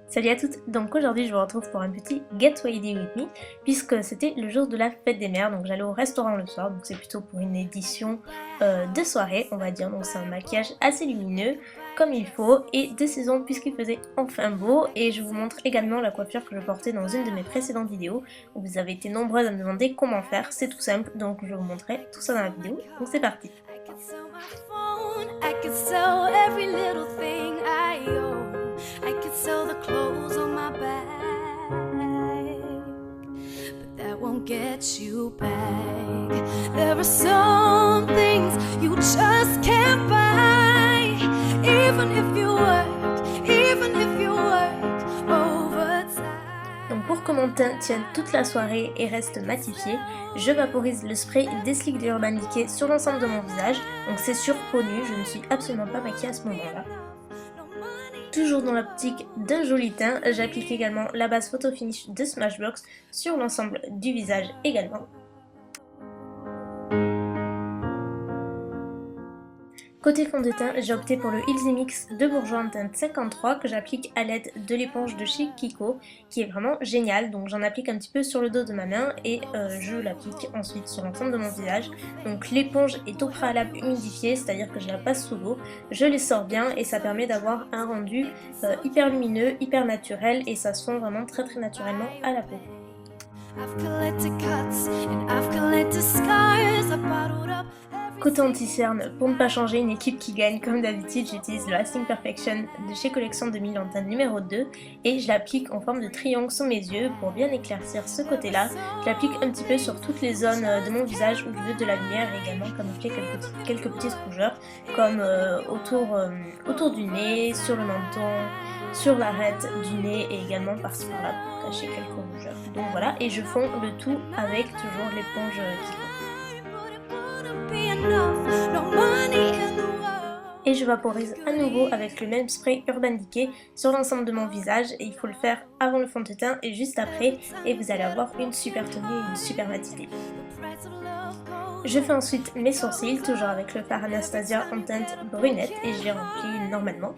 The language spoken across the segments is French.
Salut à toutes, donc aujourd'hui je vous retrouve pour un petit Get Ready With Me puisque c'était le jour de la fête des mères, donc j'allais au restaurant le soir, donc c'est plutôt pour une édition de soirée on va dire, donc c'est un maquillage assez lumineux comme il faut et de saison puisqu'il faisait enfin beau et je vous montre également la coiffure que je portais dans une de mes précédentes vidéos où vous avez été nombreuses à me demander comment faire, c'est tout simple donc je vous montrerai tout ça dans la vidéo, donc c'est parti. I could sell the clothes on my back, but that won't get you back. There are some things you just can't buy, even if you work overtime. Donc pour que mon teint tienne toute la soirée et reste matifié, je vaporise le spray Deslick de Urban Decay sur l'ensemble de mon visage, donc c'est sur peau nue, je ne suis absolument pas maquillée à ce moment-là. Toujours dans l'optique d'un joli teint, j'applique également la base Photo Finish de Smashbox sur l'ensemble du visage également. Côté fond de teint, j'ai opté pour le Ilzy Mix de Bourjois en teinte 53 que j'applique à l'aide de l'éponge de chez Kiko qui est vraiment géniale. Donc j'en applique un petit peu sur le dos de ma main et je l'applique ensuite sur l'ensemble de mon visage. Donc l'éponge est au préalable humidifiée, c'est-à-dire que je la passe sous l'eau, je les sors bien et ça permet d'avoir un rendu hyper lumineux, hyper naturel et ça se fond vraiment très naturellement à la peau. Côté anti-cerne, pour ne pas changer une équipe qui gagne, comme d'habitude, j'utilise le Lasting Perfection de chez Collection 2000 en teinte numéro 2 et je l'applique en forme de triangle sous mes yeux pour bien éclaircir ce côté-là. Je l'applique un petit peu sur toutes les zones de mon visage où je veux de la lumière et également camoufler quelques petites rougeurs comme autour du nez, sur le menton, sur l'arête du nez et également par-ci par-là pour cacher quelques rougeurs. Donc voilà, et je fonds le tout avec toujours l'éponge Kiko. Et je vaporise à nouveau avec le même spray Urban Decay sur l'ensemble de mon visage et il faut le faire avant le fond de teint et juste après et vous allez avoir une super tenue et une super matité. Je fais ensuite mes sourcils, toujours avec le fard Anastasia en teinte brunette et je les remplis normalement.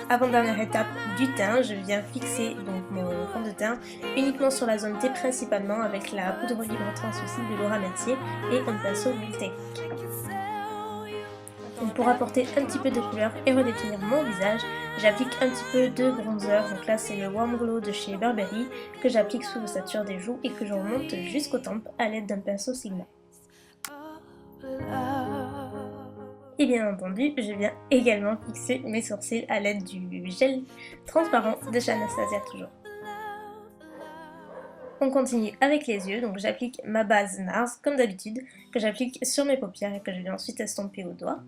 Avant-dernière étape du teint, je viens fixer donc mon fond de teint uniquement sur la zone T principalement avec la poudre libre translucide de Laura Mercier et un pinceau d'huile technique. Donc pour apporter un petit peu de couleur et redéfinir mon visage, j'applique un petit peu de bronzer, donc là c'est le Warm Glow de chez Burberry que j'applique sous l'ossature des joues et que je remonte jusqu'aux tempes à l'aide d'un pinceau Sigma. Et bien entendu, je viens également fixer mes sourcils à l'aide du gel transparent de chez Anastasia toujours. On continue avec les yeux, donc j'applique ma base NARS comme d'habitude, que j'applique sur mes paupières et que je viens ensuite estomper au doigt.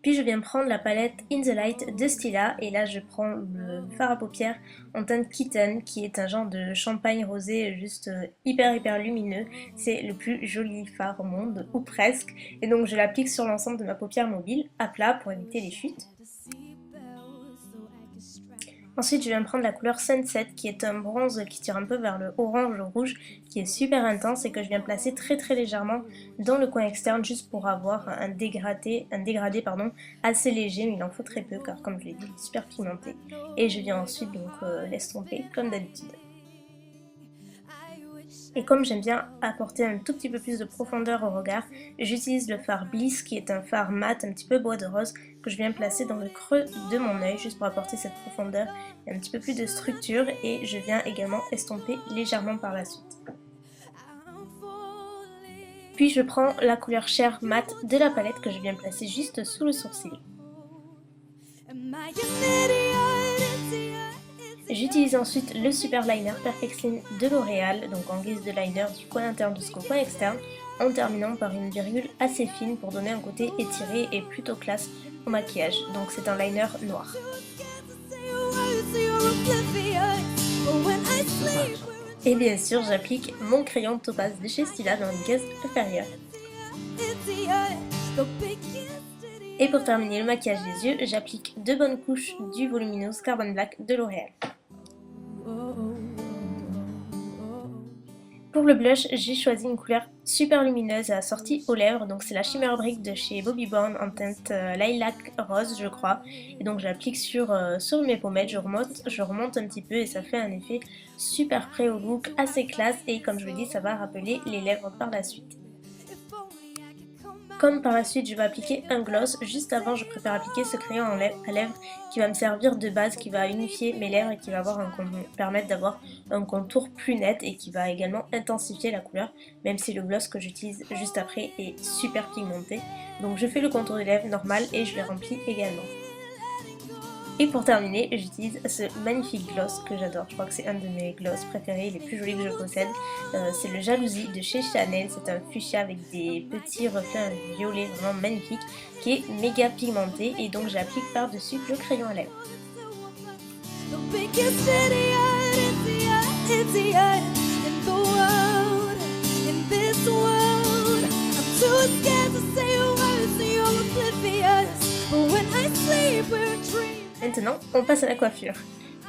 Puis je viens prendre la palette In The Light de Stila et là je prends le fard à paupières en teinte Kitten qui est un genre de champagne rosé juste hyper lumineux. C'est le plus joli fard au monde, ou presque. Et donc je l'applique sur l'ensemble de ma paupière mobile à plat pour éviter les fuites. Ensuite je viens prendre la couleur Sunset qui est un bronze qui tire un peu vers le orange rouge qui est super intense et que je viens placer très légèrement dans le coin externe juste pour avoir un dégradé assez léger, mais il en faut très peu car comme je l'ai dit il est super pigmenté. Et je viens ensuite donc l'estomper comme d'habitude. Et comme j'aime bien apporter un tout petit peu plus de profondeur au regard, j'utilise le fard Bliss qui est un fard mat un petit peu bois de rose que je viens placer dans le creux de mon œil juste pour apporter cette profondeur et un petit peu plus de structure et je viens également estomper légèrement par la suite. Puis je prends la couleur Cher mat de la palette que je viens placer juste sous le sourcil. J'utilise ensuite le super liner Perfect Slim de L'Oréal, donc en guise de liner du coin interne jusqu'au coin externe, en terminant par une virgule assez fine pour donner un côté étiré et plutôt classe au maquillage. Donc c'est un liner noir. Et bien sûr j'applique mon crayon Topaz de chez Stila dans une case inférieure. Et pour terminer le maquillage des yeux, j'applique 2 bonnes couches du Voluminous Carbon Black de L'Oréal. Pour le blush, j'ai choisi une couleur super lumineuse et assortie aux lèvres, donc c'est la Shimmer Brick de chez Bobbi Brown en teinte lilac rose je crois. Et donc j'applique sur mes pommettes, je remonte un petit peu et ça fait un effet super prêt au look, assez classe et comme je vous dis ça va rappeler les lèvres par la suite. Comme par la suite je vais appliquer un gloss, juste avant je préfère appliquer ce crayon à lèvres qui va me servir de base, qui va unifier mes lèvres et qui va permettre d'avoir un contour plus net et qui va également intensifier la couleur, même si le gloss que j'utilise juste après est super pigmenté. Donc je fais le contour des lèvres normal et je les remplis également. Et pour terminer, j'utilise ce magnifique gloss que j'adore, je crois que c'est un de mes gloss préférés, les plus jolis que je possède. C'est le Jalousie de chez Chanel, c'est un fuchsia avec des petits reflets violets vraiment magnifique qui est méga pigmenté et donc j'applique par-dessus le crayon à lèvres. Maintenant, on passe à la coiffure.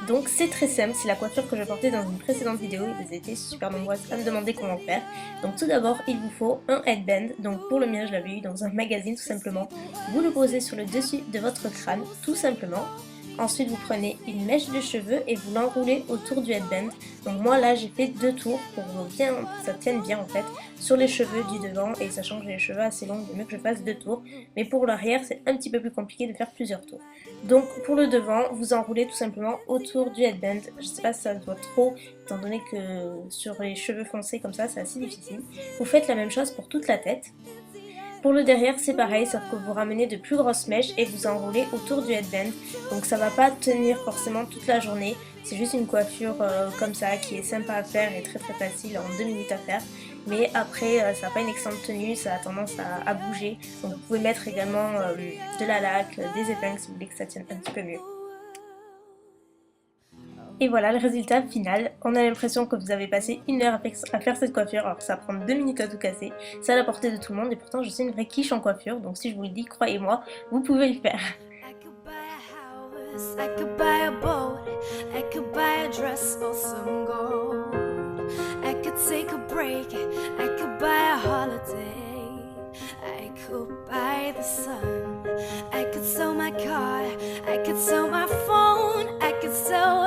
Donc c'est très simple, c'est la coiffure que je portais dans une précédente vidéo et vous étiez super nombreuses à me demander comment faire. Donc tout d'abord, il vous faut un headband. Donc pour le mien, je l'avais eu dans un magazine tout simplement. Vous le posez sur le dessus de votre crâne, tout simplement. Ensuite, vous prenez une mèche de cheveux et vous l'enroulez autour du headband. Donc moi là, j'ai fait 2 tours pour que ça tienne bien en fait sur les cheveux du devant. Et sachant que j'ai les cheveux assez longs, il est mieux que je fasse 2 tours. Mais pour l'arrière, c'est un petit peu plus compliqué de faire plusieurs tours. Donc pour le devant, vous enroulez tout simplement autour du headband. Je sais pas si ça se voit trop, étant donné que sur les cheveux foncés comme ça, c'est assez difficile. Vous faites la même chose pour toute la tête. Pour le derrière c'est pareil, sauf que vous ramenez de plus grosses mèches et vous enroulez autour du headband. Donc ça va pas tenir forcément toute la journée, c'est juste une coiffure comme ça qui est sympa à faire et très facile en 2 minutes à faire. Mais après ça n'a pas une excellente tenue, ça a tendance à bouger. Donc vous pouvez mettre également de la laque, des épingles si vous voulez que ça tienne un petit peu mieux. Et voilà le résultat final. On a l'impression que vous avez passé 1 heure à faire cette coiffure, alors que ça prend 2 minutes à tout casser. C'est à la portée de tout le monde et pourtant je suis une vraie quiche en coiffure, donc si je vous le dis, croyez-moi, vous pouvez le faire.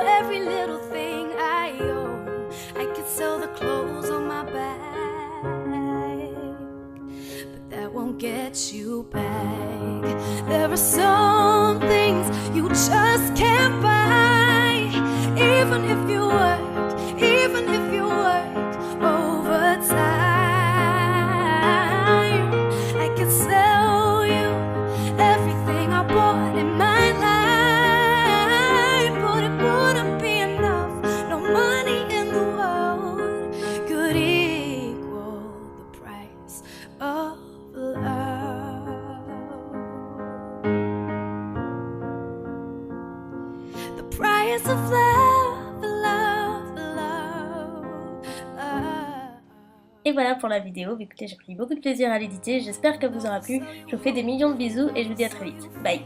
Every little thing I own. I could sell the clothes on my back, but that won't get you back. There are some things you just can't buy, even if you work overtime. I could sell you everything I bought in my life. Et voilà pour la vidéo, écoutez j'ai pris beaucoup de plaisir à l'éditer, j'espère qu'elle vous aura plu, je vous fais des millions de bisous et je vous dis à très vite, bye.